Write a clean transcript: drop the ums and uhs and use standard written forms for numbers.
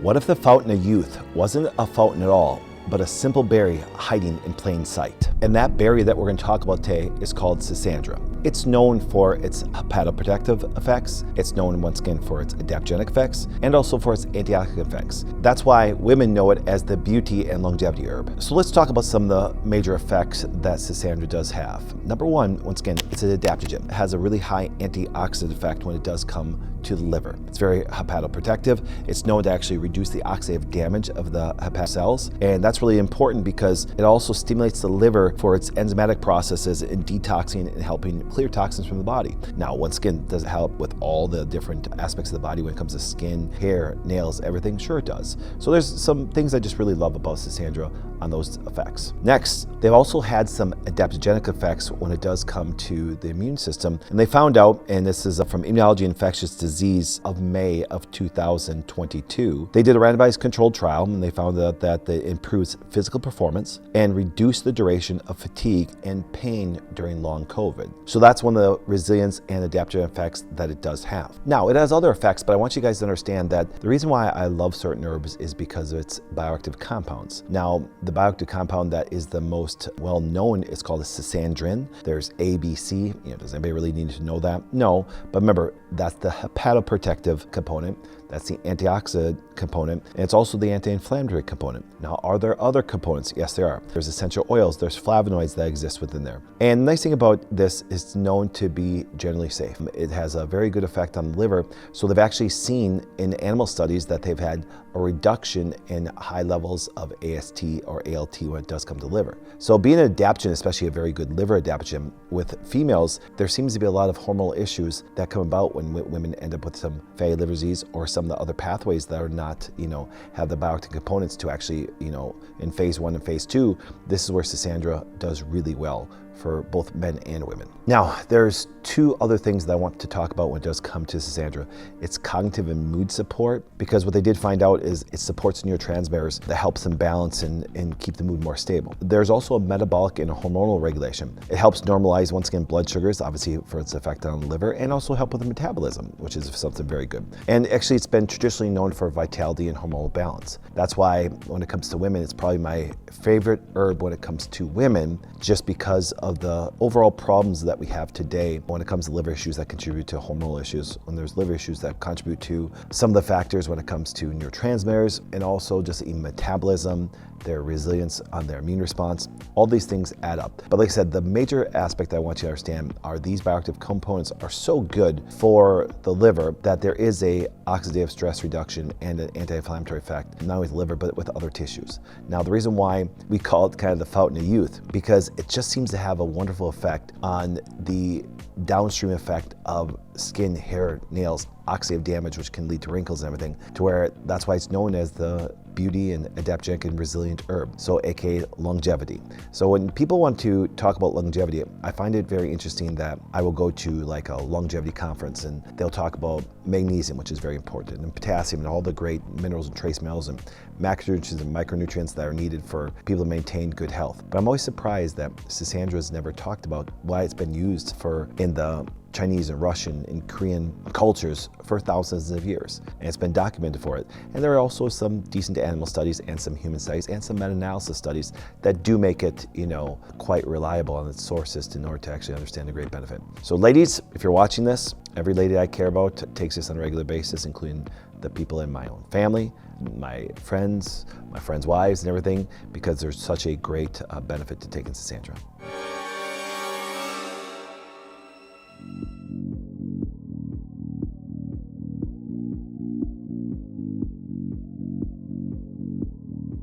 What if the fountain of youth wasn't a fountain at all, but a simple berry hiding in plain sight? And that berry that we're going to talk about today is called schisandra. It's known for its hepatoprotective effects. It's known once again for its adaptogenic effects and also for its antioxidant effects. That's why women know it as the beauty and longevity herb. So let's talk about some of the major effects that schisandra does have. Number one, once again, it's an adaptogen. It has a really high antioxidant effect when it does come to the liver. It's very hepatoprotective. It's known to actually reduce the oxidative damage of the hepatic cells. And that's really important because it also stimulates the liver for its enzymatic processes in detoxing and helping clear toxins from the body. Now, once again, does it help with all the different aspects of the body when it comes to skin, hair, nails, everything? Sure it does. So there's some things I just really love about schisandra on those effects. Next, they've also had some adaptogenic effects when it does come to the immune system. And they found out, and this is from Immunology and Infectious Disease of May of 2022, they did a randomized controlled trial and they found out that it improves physical performance and reduced the duration of fatigue and pain during long COVID. So that's one of the resilience and adaptogenic effects that it does have. Now, it has other effects, but I want you guys to understand that the reason why I love certain herbs is because of its bioactive compounds. Now, the bioactive compound that is the most well known is called a Schisandrin. There's A, B, C. Does anybody really need to know that? No, but remember, that's the hepatoprotective component. That's the antioxidant component, and it's also the anti-inflammatory component. Now, are there other components? Yes, there are. There's essential oils, there's flavonoids that exist within there. And the nice thing about this is it's known to be generally safe. It has a very good effect on the liver, so they've actually seen in animal studies that they've had a reduction in high levels of AST or ALT when it does come to liver. So being an adaptogen, especially a very good liver adaptogen, with females, there seems to be a lot of hormonal issues that come about when women end up with some fatty liver disease or some of the other pathways that are not, have the bioactive components to actually, in phase 1 and phase 2, this is where schisandra does really well for both men and women. Now, there's two other things that I want to talk about when it does come to schisandra. It's cognitive and mood support, because what they did find out is it supports neurotransmitters that helps them balance and keep the mood more stable. There's also a metabolic and a hormonal regulation. It helps normalize, once again, blood sugars, obviously for its effect on the liver, and also help with the metabolism, which is something very good. And actually, it's been traditionally known for vitality and hormonal balance. That's why when it comes to women, it's probably my favorite herb when it comes to women, just because of the overall problems that we have today when it comes to liver issues that contribute to hormonal issues, when there's liver issues that contribute to some of the factors when it comes to neurotransmitters and also just even metabolism, their resilience on their immune response. All these things add up. But like I said, the major aspect I want you to understand are these bioactive components are so good for the liver that there is a oxidative stress reduction and an anti-inflammatory effect, not only with the liver, but with other tissues. Now, the reason why we call it kind of the fountain of youth, because it just seems to have a wonderful effect on the downstream effect of skin, hair, nails, oxidative damage, which can lead to wrinkles and everything, to where that's why it's known as the beauty and adaptogenic and resilient herb, so aka longevity. So when people want to talk about longevity, I find it very interesting that I will go to like a longevity conference and they'll talk about magnesium, which is very important, and potassium and all the great minerals and trace metals and macronutrients and micronutrients that are needed for people to maintain good health. But I'm always surprised that schisandra is never talked about, why it's been used in the Chinese and Russian and Korean cultures for thousands of years, and it's been documented for it. And there are also some decent animal studies and some human studies and some meta-analysis studies that do make it, quite reliable on its sources in order to actually understand the great benefit. So ladies, if you're watching this, every lady I care about takes this on a regular basis, including the people in my own family, my friends' wives and everything, because there's such a great benefit to taking schisandra.